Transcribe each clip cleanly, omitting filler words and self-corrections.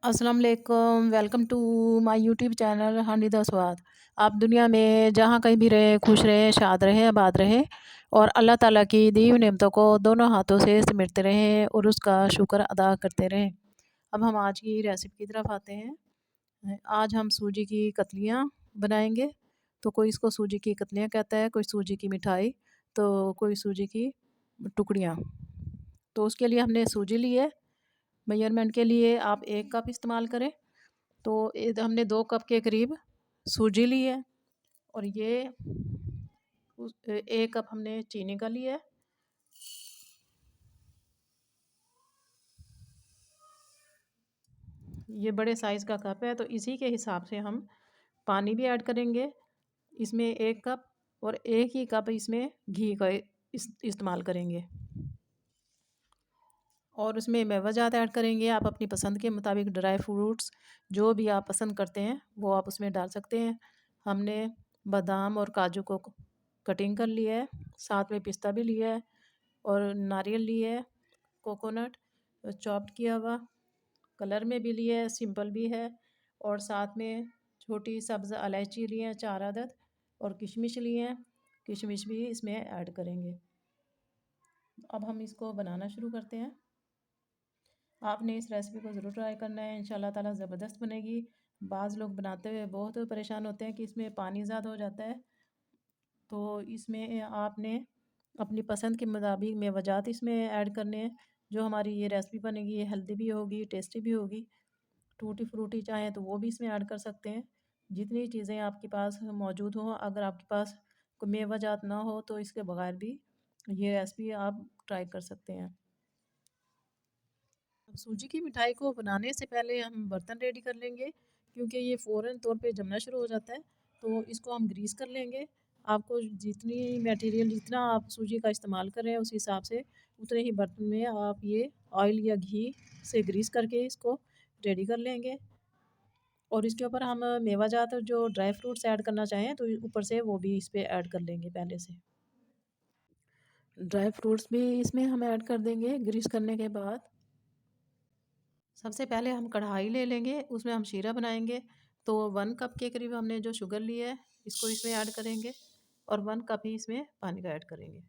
अस्सलाम वालेकुम, welcome to my YouTube channel honey the Swad. आप दुनिया में जहाँ कहीं भी रहें, खुश रहें, शाद रहें, आबाद रहें और अल्लाह ताला की दी हुई नेमतों को दोनों हाथों से समेटते रहें और उसका शुक्र अदा करते रहें। अब हम आज की रेसिपी की तरफ आते हैं। आज हम सूजी की कतलियाँ बनाएंगे। तो कोई इसको सूजी की कतलियाँ कहता है, कोई सूजी की मिठाई, तो कोई सूजी की टुकड़ियाँ। तो उसके लिए हमने सूजी ली है। मेजरमेंट के लिए आप 1 कप इस्तेमाल करें। तो हमने 2 कप के करीब सूजी ली है और ये 1 कप हमने चीनी का लिया है। ये बड़े साइज़ का कप है, तो इसी के हिसाब से हम पानी भी ऐड करेंगे इसमें 1 कप, और 1 ही कप इसमें घी का इस्तेमाल करेंगे। और उसमें मेवाजात ऐड करेंगे। आप अपनी पसंद के मुताबिक ड्राई फ्रूट्स जो भी आप पसंद करते हैं वो आप उसमें डाल सकते हैं। हमने बादाम और काजू को कटिंग कर लिया है, साथ में पिस्ता भी लिया है और नारियल लिया है, कोकोनट चॉप्ड किया हुआ, कलर में भी लिया है, सिंपल भी है, और साथ में छोटी सब्ज़ इलायची लिए हैं 4 अदद, और किशमिश लिए हैं। किशमिश भी इसमें ऐड करेंगे। अब हम इसको बनाना शुरू करते हैं। आपने इस रेसिपी को ज़रूर ट्राई करना है, इंशाल्लाह ताला ज़बरदस्त बनेगी। बाज़ लोग बनाते हुए बहुत परेशान होते हैं कि इसमें पानी ज़्यादा हो जाता है। तो इसमें आपने अपनी पसंद के मुताबिक मेवाजात इसमें ऐड करने हैं। जो हमारी ये रेसिपी बनेगी ये हेल्दी भी होगी, टेस्टी भी होगी। टूटी फ्रूटी चाहें तो वो भी इसमें ऐड कर सकते हैं। जितनी चीज़ें आपके पास मौजूद हों, अगर आपके पास कोई मेवाजात ना हो तो इसके बगैर भी ये रेसिपी आप ट्राई कर सकते हैं। अब सूजी की मिठाई को बनाने से पहले हम बर्तन रेडी कर लेंगे, क्योंकि ये फ़ौरन तौर पे जमना शुरू हो जाता है। तो इसको हम ग्रीस कर लेंगे। आपको जितनी मटेरियल, जितना आप सूजी का इस्तेमाल कर रहे हैं उस हिसाब से उतने ही बर्तन में आप ये ऑयल या घी से ग्रीस करके इसको रेडी कर लेंगे। और इसके ऊपर हम मेवाजात जो ड्राई फ्रूट्स ऐड करना चाहें तो ऊपर से वो भी इस पे ऐड कर लेंगे पहले से। ड्राई फ्रूट्स भी इसमें हम ऐड कर देंगे ग्रीस करने के बाद। सबसे पहले हम कढ़ाई ले लेंगे, उसमें हम शीरा बनाएंगे। तो 1 कप के करीब हमने जो शुगर ली है इसको इसमें ऐड करेंगे, और 1 कप ही इसमें पानी का ऐड करेंगे।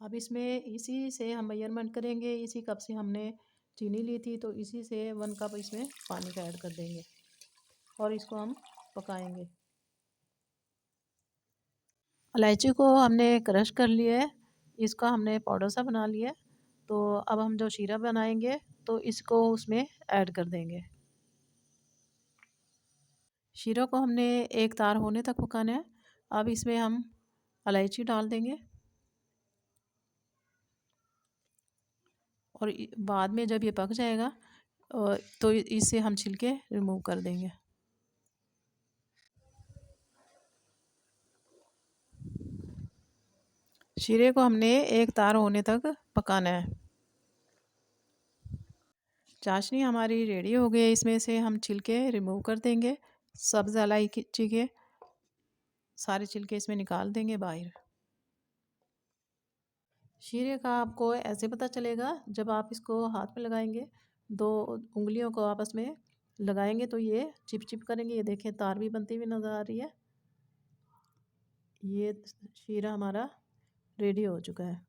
अब इसमें इसी से हम मेजरमेंट करेंगे, इसी कप से हमने चीनी ली थी तो इसी से 1 कप इसमें पानी का ऐड कर देंगे और इसको हम पकाएंगे। इलायची को हमने क्रश कर लिया है, इसका हमने पाउडर सा बना लिया है। तो अब हम जो शीरा बनाएंगे तो इसको उसमें ऐड कर देंगे। शीरा को हमने एक तार होने तक पकाना है। अब इसमें हम इलायची डाल देंगे, और बाद में जब ये पक जाएगा तो इससे हम छिलके रिमूव कर देंगे। शीरे को हमने एक तार होने तक पकाना है। चाशनी हमारी रेडी हो गई है, इसमें से हम छिलके रिमूव कर देंगे। सब्ज़ इलायची के सारे छिलके इसमें निकाल देंगे बाहर। शीरे का आपको ऐसे पता चलेगा जब आप इसको हाथ में लगाएंगे, 2 उंगलियों को आपस में लगाएंगे तो ये चिप चिप करेंगे। ये देखें तार भी बनती हुई नज़र आ रही है। ये शीरा हमारा रेडी हो चुका है।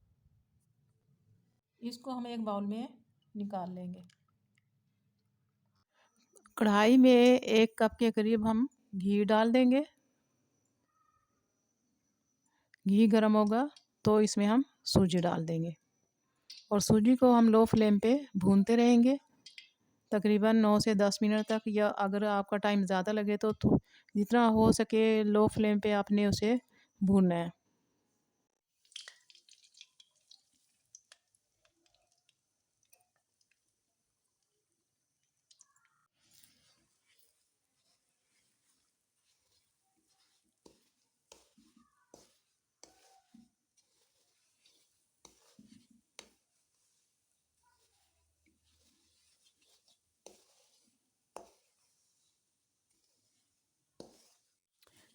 इसको हम एक बाउल में निकाल लेंगे। कढ़ाई में 1 कप के करीब हम घी डाल देंगे। घी गर्म होगा तो इसमें हम सूजी डाल देंगे, और सूजी को हम लो फ्लेम पे भूनते रहेंगे तकरीबन 9 से 10 मिनट तक, या अगर आपका टाइम ज़्यादा लगे तो जितना हो सके लो फ्लेम पे आपने उसे भूनना है।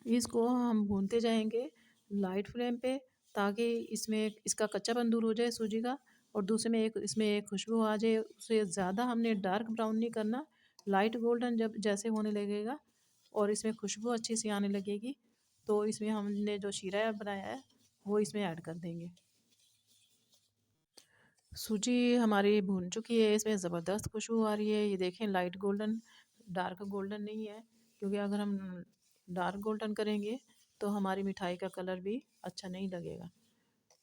इसको हम भूनते जाएंगे लाइट फ्लेम पे, ताकि इसमें इसका कच्चापन दूर हो जाए सूजी का, और दूसरे में एक इसमें एक खुशबू आ जाए। उसे ज़्यादा हमने डार्क ब्राउन नहीं करना, लाइट गोल्डन जब जैसे होने लगेगा और इसमें खुशबू अच्छी सी आने लगेगी, तो इसमें हमने जो शीरा बनाया है वो इसमें ऐड कर देंगे। सूजी हमारी भून चुकी है, इसमें ज़बरदस्त खुशबू आ रही है। ये देखें लाइट गोल्डन, डार्क गोल्डन नहीं है, क्योंकि अगर हम डार्क गोल्डन करेंगे तो हमारी मिठाई का कलर भी अच्छा नहीं लगेगा।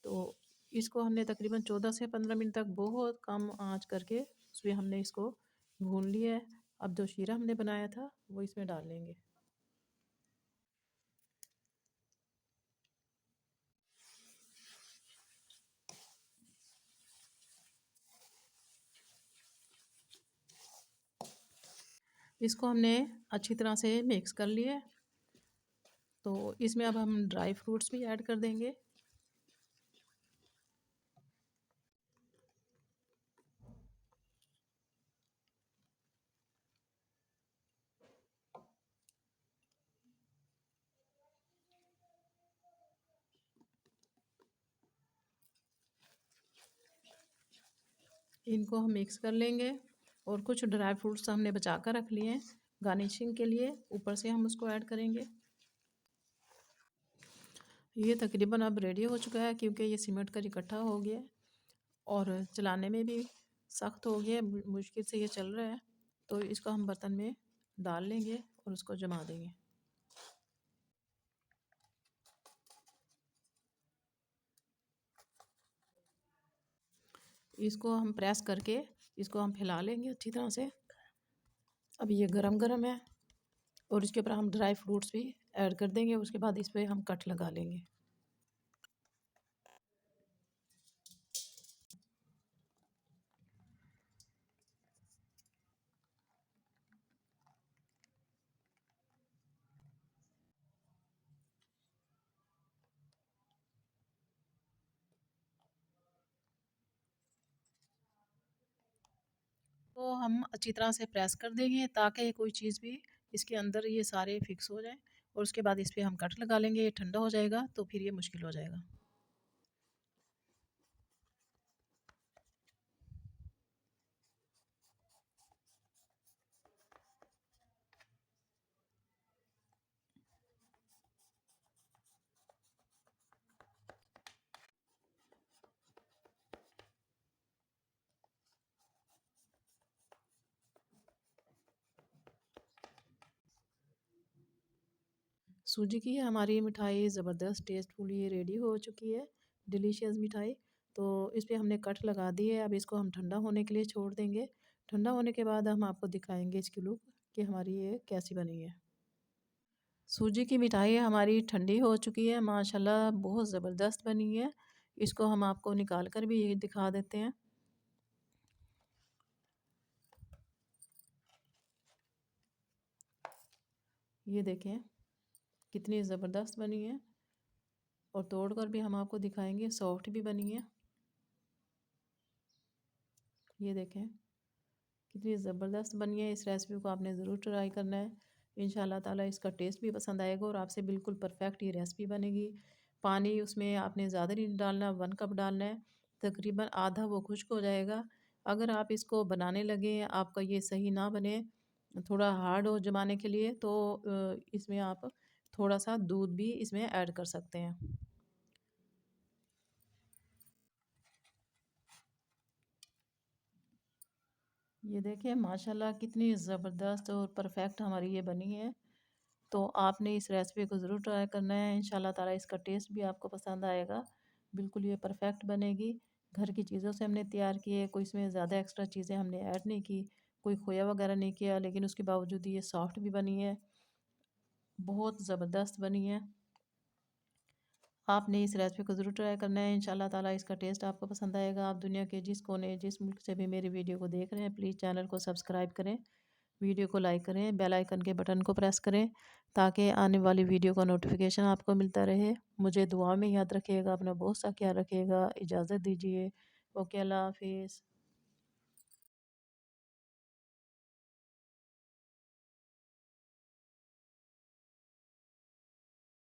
तो इसको हमने तकरीबन 14 से 15 मिनट तक बहुत कम आंच करके उसमें हमने इसको भून लिया है। अब जो शीरा हमने बनाया था वो इसमें डाल लेंगे। इसको हमने अच्छी तरह से मिक्स कर लिया है। तो इसमें अब हम ड्राई फ्रूट्स भी ऐड कर देंगे। इनको हम मिक्स कर लेंगे और कुछ ड्राई फ्रूट्स हमने बचा कर रख लिए हैं गार्निशिंग के लिए, ऊपर से हम उसको ऐड करेंगे। ये तकरीबन अब रेडी हो चुका है, क्योंकि ये सीमेंट का इकट्ठा हो गया है और चलाने में भी सख्त हो गया है, मुश्किल से ये चल रहा है। तो इसको हम बर्तन में डाल लेंगे और उसको जमा देंगे। इसको हम प्रेस करके इसको हम फैला लेंगे अच्छी तरह से। अब ये गरम गरम है और इसके ऊपर हम ड्राई फ्रूट्स भी ऐड कर देंगे। उसके बाद इस पर हम कट लगा लेंगे। तो हम अच्छी तरह से प्रेस कर देंगे ताकि कोई चीज़ भी इसके अंदर ये सारे फिक्स हो जाए, और उसके बाद इस पर हम कट लगा लेंगे। ये ठंडा हो जाएगा तो फिर ये मुश्किल हो जाएगा। सूजी की हमारी मिठाई ज़बरदस्त टेस्टफुल ये रेडी हो चुकी है, डिलीशियस मिठाई। तो इस पे हमने कट लगा दी है। अब इसको हम ठंडा होने के लिए छोड़ देंगे। ठंडा होने के बाद हम आपको दिखाएंगे इसकी लुक कि हमारी ये कैसी बनी है। सूजी की मिठाई हमारी ठंडी हो चुकी है, माशाल्लाह बहुत ज़बरदस्त बनी है। इसको हम आपको निकाल कर भी दिखा देते हैं। ये देखें कितनी ज़बरदस्त बनी है, और तोड़ कर भी हम आपको दिखाएंगे, सॉफ्ट भी बनी है। ये देखें कितनी ज़बरदस्त बनी है। इस रेसिपी को आपने ज़रूर ट्राई करना है। इंशाल्लाह ताला इसका टेस्ट भी पसंद आएगा और आपसे बिल्कुल परफेक्ट ये रेसिपी बनेगी। पानी उसमें आपने ज़्यादा नहीं डालना, 1 कप डालना है। तकरीबन आधा वो खुश्क हो जाएगा। अगर आप इसको बनाने लगे, आपका ये सही ना बने, थोड़ा हार्ड हो जमाने के लिए, तो इसमें आप थोड़ा सा दूध भी इसमें ऐड कर सकते हैं। ये देखिए माशाल्लाह कितनी ज़बरदस्त और परफेक्ट हमारी ये बनी है। तो आपने इस रेसिपी को ज़रूर ट्राई करना है। इंशाल्लाह ताला इसका टेस्ट भी आपको पसंद आएगा। बिल्कुल ये परफेक्ट बनेगी। घर की चीज़ों से हमने तैयार की है, कोई इसमें ज़्यादा एक्स्ट्रा चीज़ें हमने ऐड नहीं की, कोई खोया वगैरह नहीं किया, लेकिन उसके बावजूद ये सॉफ्ट भी बनी है, बहुत ज़बरदस्त बनी है। आपने इस रेसिपी को ज़रूर ट्राई करना है। इंशाल्लाह ताला इसका टेस्ट आपको पसंद आएगा। आप दुनिया के जिस कोने, जिस मुल्क से भी मेरी वीडियो को देख रहे हैं, प्लीज़ चैनल को सब्सक्राइब करें, वीडियो को लाइक करें, बेल आइकन के बटन को प्रेस करें, ताकि आने वाली वीडियो का नोटिफिकेशन आपको मिलता रहे। मुझे दुआ में याद रखिएगा, अपना बहुत सा ख्याल रखिएगा। इजाज़त दीजिए। ओके, अल्लाह हाफिज़।